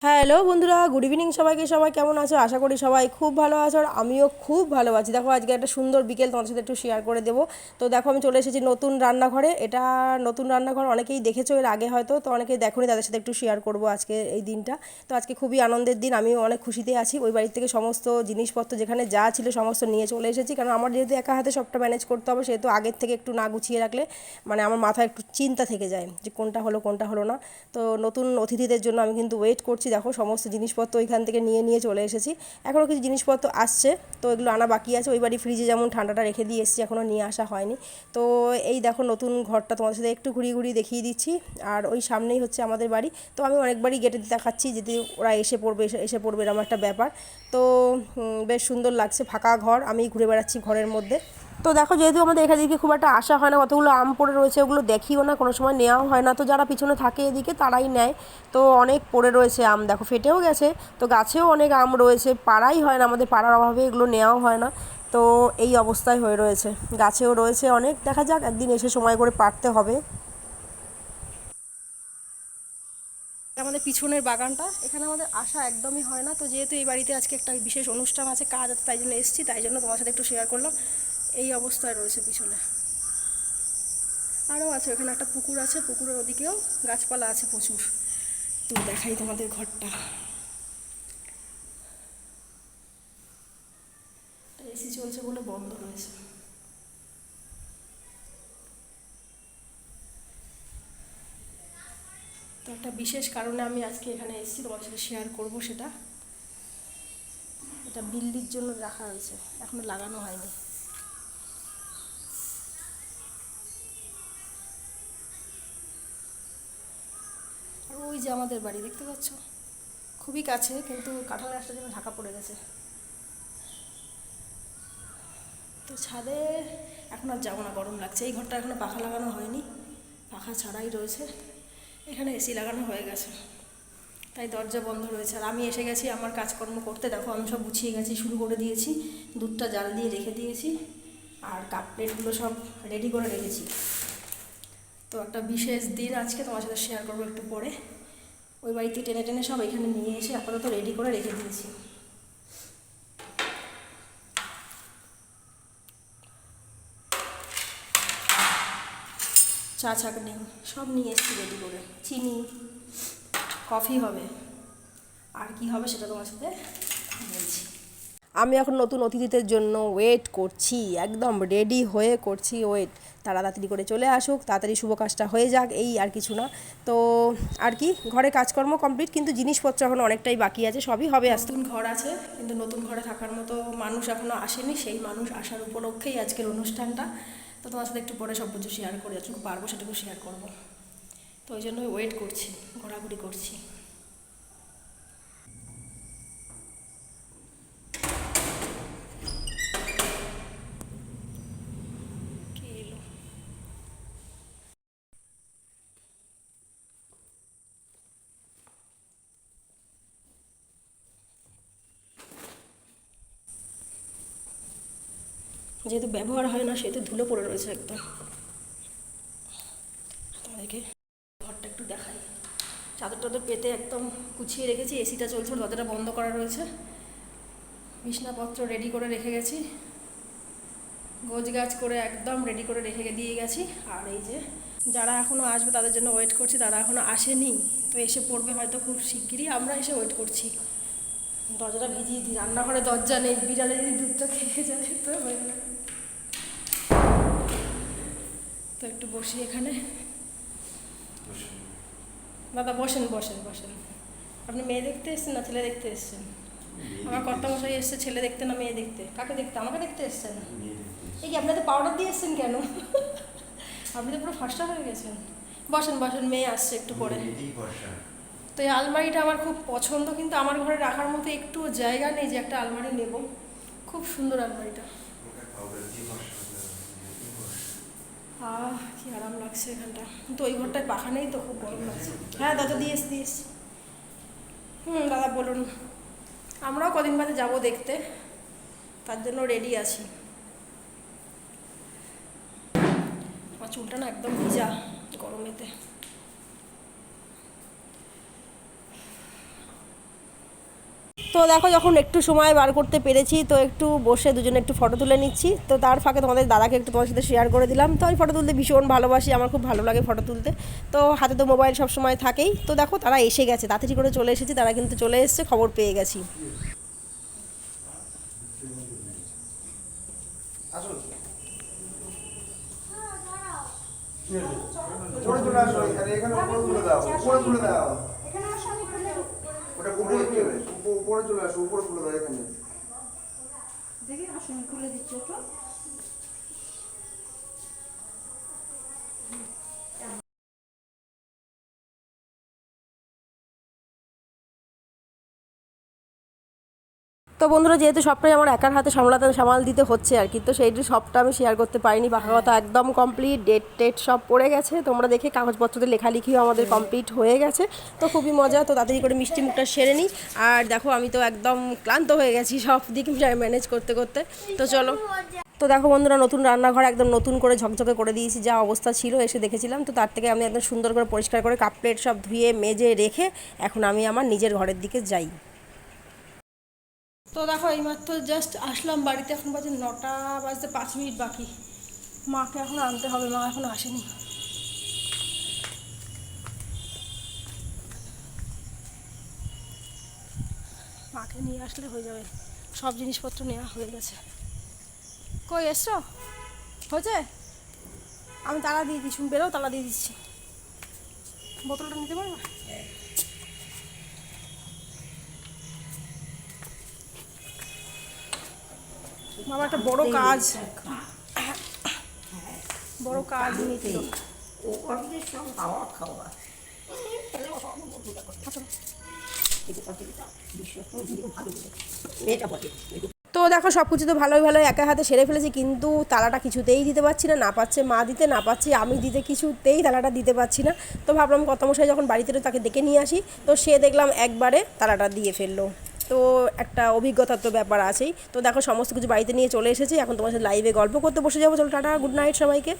Hello বন্ধুরা, good evening সবাইকে। সবাই কেমন আছো? আশা করি সবাই খুব ভালো আছো, আর আমিও খুব ভালো আছি। দেখো আজকে একটা সুন্দর বিকেল তোমাদের সাথে একটু শেয়ার করে দেবো। তো দেখো আমি চলে এসেছি নতুন রান্নাঘরে। এটা নতুন রান্নাঘর অনেকেই দেখেছো এর আগে হয়তো, তো অনেকেই দেখোনি, তাদের সাথে একটু শেয়ার করবো আজকে এই দিনটা। তো আজকে খুবই আনন্দের দিন, আমিও অনেক খুশিতে আছি। ওই বাড়ির থেকে সমস্ত জিনিসপত্র যেখানে যা ছিল সমস্ত নিয়ে চলে এসেছি, কারণ আমার যেহেতু একা হাতে সবটা ম্যানেজ করতে হবে, সেহেতু আগের থেকে একটু না গুছিয়ে রাখলে মানে আমার মাথায় একটু চিন্তা থেকে যায় যে কোনটা হলো কোনটা হলো না। তো নতুন অতিথিদের জন্য আমি কিন্তু ওয়েট করছি। দেখো সমস্ত জিনিসপত্র ওইখান থেকে নিয়ে নিয়ে চলে এসেছি। এখনও কিছু জিনিসপত্র আসছে, তো এগুলো আনা বাকি আছে। ওই বাড়ি ফ্রিজে যেমন ঠান্ডাটা রেখে দিয়ে এসেছি, এখনও নিয়ে আসা হয়নি। তো এই দেখো নতুন ঘরটা তোমাদের সাথে একটু ঘুরিয়ে ঘুরিয়ে দেখিয়ে দিচ্ছি। আর ওই সামনেই হচ্ছে আমাদের বাড়ি। তো আমি অনেকবারই গেটে দেখাচ্ছি যদি ওরা এসে পড়বে এসে পড়বে, এরকম একটা ব্যাপার। তো বেশ সুন্দর লাগছে, ফাঁকা ঘর, আমি ঘুরে বেড়াচ্ছি ঘরের মধ্যে। তো দেখো যেহেতু আমাদের এখানে দিকে খুব একটা আসা হয় না, কতগুলো আম পড়ে রয়েছে, ওগুলো দেখিও না, কোনো সময় নেওয়াও হয় না। তো যারা পিছনে থাকে এদিকে তারাই নেয়। তো অনেক পড়ে রয়েছে আম, দেখো ফেটেও গেছে। তো গাছেও অনেক আম রয়েছে, পাড়াই হয় না, আমাদের পাড়ার অভাবে এগুলো নেওয়াও হয় না। তো এই অবস্থায় হয়ে রয়েছে, গাছেও রয়েছে অনেক। দেখা যাক, একদিন এসে সময় করে পাড়তে হবে। আমাদের পিছনের বাগানটা, এখানে আমাদের আসা একদমই হয় না। তো যেহেতু এই বাড়িতে আজকে একটা বিশেষ অনুষ্ঠান আছে, কাজ আছে, তাই জন্য এসেছি, তাই জন্য তোমার সাথে একটু শেয়ার করলাম। এই অবস্থায় রয়েছে পিছনে। আরও আছে, ওখানে একটা পুকুর আছে, পুকুরের ওদিকেও গাছপালা আছে প্রচুর। তো দেখাই তোমাদের ঘরটা। এসি চলছে বলে বন্ধ রয়েছে। তো একটা বিশেষ কারণে আমি আজকে এখানে এসেছি, তোমার সাথে শেয়ার করব সেটা। এটা বিল্লির জন্য রাখা হয়েছে, এখনো লাগানো হয়নি। আর ওই যে আমাদের বাড়ি দেখতে পাচ্ছ, খুবই কাছে, কিন্তু কাঁঠাল গাছটা যেন ঢাকা পড়ে গেছে। তো ছাদে এখন আর যাবো না, গরম লাগছে। এই ঘরটা এখনো পাখা লাগানো হয়নি, পাখা ছাড়াই রয়েছে। এখানে এসি লাগানো হয়ে গেছে, তাই দরজা বন্ধ রয়েছে। আর আমি এসে গেছি আমার কাজকর্ম করতে। দেখো আমি সব গুছিয়ে গেছি, শুরু করে দিয়েছি। দুধটা জাল দিয়ে রেখে দিয়েছি, আর কাপ প্লেটগুলো সব রেডি করে রেখেছি। তো একটা বিশেষ দিন আজকে, তোমার সাথে শেয়ার করবো একটু পরে। ওই বাড়িতে টেনে টেনে সব এখানে নিয়ে এসে আপাতত রেডি করে রেখে দিয়েছি। চা ছাঁকনি সব নিয়ে এসেছি রেডি করে, চিনি, কফি হবে, আর কি হবে সেটা তোমার সাথে বলছি। আমি এখন নতুন অতিথিদের জন্য ওয়েট করছি, একদম রেডি হয়ে করছি ওয়েট। তারা তাড়াতাড়ি করে চলে আসুক, তাড়াতাড়ি শুভ কাজটা হয়ে যাক, এই আর কিছু না। তো আর কি, ঘরে কাজকর্ম কমপ্লিট, কিন্তু জিনিসপত্র এখন অনেকটাই বাকি আছে, সবই হবে। নতুন ঘর আছে, কিন্তু নতুন ঘরে থাকার মতো মানুষ এখনও আসেনি। সেই মানুষ আসার উপলক্ষেই আজকের অনুষ্ঠানটা। তো তোমার সাথে একটু পরে সব কিছু শেয়ার করে, যতটুকু পারবো সেটুকু শেয়ার করবো। তো ওই জন্যই ওয়েট করছি, ঘোরাঘুরি করছি। কে এলো? যেহেতু ব্যবহার হয় না, সেহেতু ধুলো পড়ে রয়েছে একদম। তোমাদেরকে ঘরটা একটু দেখাই। চাদর টাদর পেতে একদম গুছিয়ে রেখেছি, এসিটা চলছে, দরজাটা বন্ধ করা রয়েছে। বিছনাপত্র রেডি করে রেখে গেছি, গোছ গাছ করে একদম রেডি করে রেখে দিয়ে গেছি। আর এই যে যারা এখনও আসবে তাদের জন্য ওয়েট করছি, তারা এখনও আসেনি। তো এসে পড়বে হয়তো খুব শিগগিরই, আমরা এসে ওয়েট করছি। দরজাটা ভিজিয়ে দিই, রান্নাঘরে দরজা নেই, বিড়ালে যদি দুধটা খেয়ে যায় তো হয়ে যাবে। তো একটু বসি এখানে। দাদা বসেন বসেন বসেন। আপনি মেয়ে দেখতে এসছেন না ছেলে দেখতে এসছেন? আমার কর্তামশাই এসছে ছেলে দেখতে না মেয়ে দেখতে? কাকে দেখতে? আমাকে দেখতে এসছেন? এই কি আপনি তো পাউডার দিয়ে এসছেন কেন? আপনি তো পুরো ফর্সা হয়ে গেছেন। বসেন বসেন, মেয়ে আসছে একটু পরে। তো এই আলমারিটা আমার খুব পছন্দ, কিন্তু আমার ঘরে রাখার মতো একটু জায়গা নেই যে একটা আলমারি নেব। খুব সুন্দর আলমারিটা। কি আরাম লাগছে এখানটা। কিন্তু ওই ঘরটায় পাখা নেই তো, খুব গরম লাগছে। হ্যাঁ দাদা দিয়েছি। দাদা বলুন। আমরাও কদিন বাদে যাবো দেখতে, তার জন্য রেডি আছি। আমার চুলটা না একদম ভিজা গরমেতে। তো দেখো যখন একটু সময় বার করতে পেরেছি তো একটু বসে দুজনে একটু ফটো তুলে নিচ্ছি। তো তার ফাঁকে তোমাদের দাদাকে একটু তোমাদের সাথে শেয়ার করে দিলাম। তো আমি ফটো তুলতে ভীষণ ভালোবাসি, আমার খুব ভালো লাগে ফটো তুলতে। তো হাতে তো মোবাইল সব সময় থাকেই। তো দেখো তারা এসে গেছে, তাড়াতাড়ি করে চলে এসেছি, তারা কিন্তু চলে এসেছে, খবর পেয়ে গেছি। উপরে চলে আসো, এখানে উপরে তুলে দাও, উপরে তুলে দাও। ওটা উপরে চলে আসো, উপরে তুলে দাও এখানে। দেখি আসুন খুলে দিচ্ছি একটু। তো বন্ধুরা যেহেতু সবটাই আমার একার হাতে সামাল দিতে হচ্ছে আর কি, তো সেইটি সবটা আমি শেয়ার করতে পারিনি। বাকি কথা একদম কমপ্লিট, ডেট সব পড়ে গেছে, তোমরা দেখে কাগজপত্রতে লেখালেখিও আমাদের কমপ্লিট হয়ে গেছে। তো খুবই মজা। তো তাড়াতাড়ি করে মিষ্টি মুখটা সেরে নিই। আর দেখো আমি তো একদম ক্লান্ত হয়ে গেছি সব দিক ম্যানেজ করতে করতে। তো চলো। তো দেখো বন্ধুরা নতুন রান্নাঘর একদম নতুন করে ঝকঝকে করে দিয়েছি, যা অবস্থা ছিল এসে দেখেছিলাম। তো তার থেকে আমি একদম সুন্দর করে পরিষ্কার করে কাপ প্লেট সব ধুয়ে মেজে রেখে এখন আমি আমার নিজের ঘরের দিকে যাই। তো দেখো এইমাত্র জাস্ট আসলাম বাড়িতে, এখন বাজে 9টা বাজতে 5 মিনিট বাকি। মাকে এখন আনতে হবে, মা এখন আসেনি। মাকে নিয়ে আসলে হয়ে যাবে, সব জিনিসপত্র নেওয়া হয়ে গেছে। কই এসছো? হয়েছে? আমি তালা দিয়ে দিচ্ছি, বেরো তালা দিয়ে দিচ্ছি। বোতলটা নিতে পারবে? বাবা একটা বড় কাজ নিয়েছিল। তো দেখো সব কিছু তো ভালোই একা হাতে সেরে ফেলেছি, কিন্তু তালাটা কিছুতেই দিতে পারছি না, না পাচ্ছে মা দিতে, না পাচ্ছি আমি দিতে, কিছুতেই তালাটা দিতে পারছি না। তো ভাবলাম কর্তামশাই যখন বাড়িতে তাকে ডেকে নিয়ে আসি, তো সে দেখলাম একবারে তালাটা দিয়ে ফেললো। তো একটা অভিজ্ঞতার তো ব্যাপার আছেই। তো দেখো সমস্ত কিছু বাড়িতে নিয়ে চলে এসেছি, এখন তোমার সাথে লাইভে গল্প করতে বসে যাবো। চলো টাটা, গুড নাইট সবাইকে।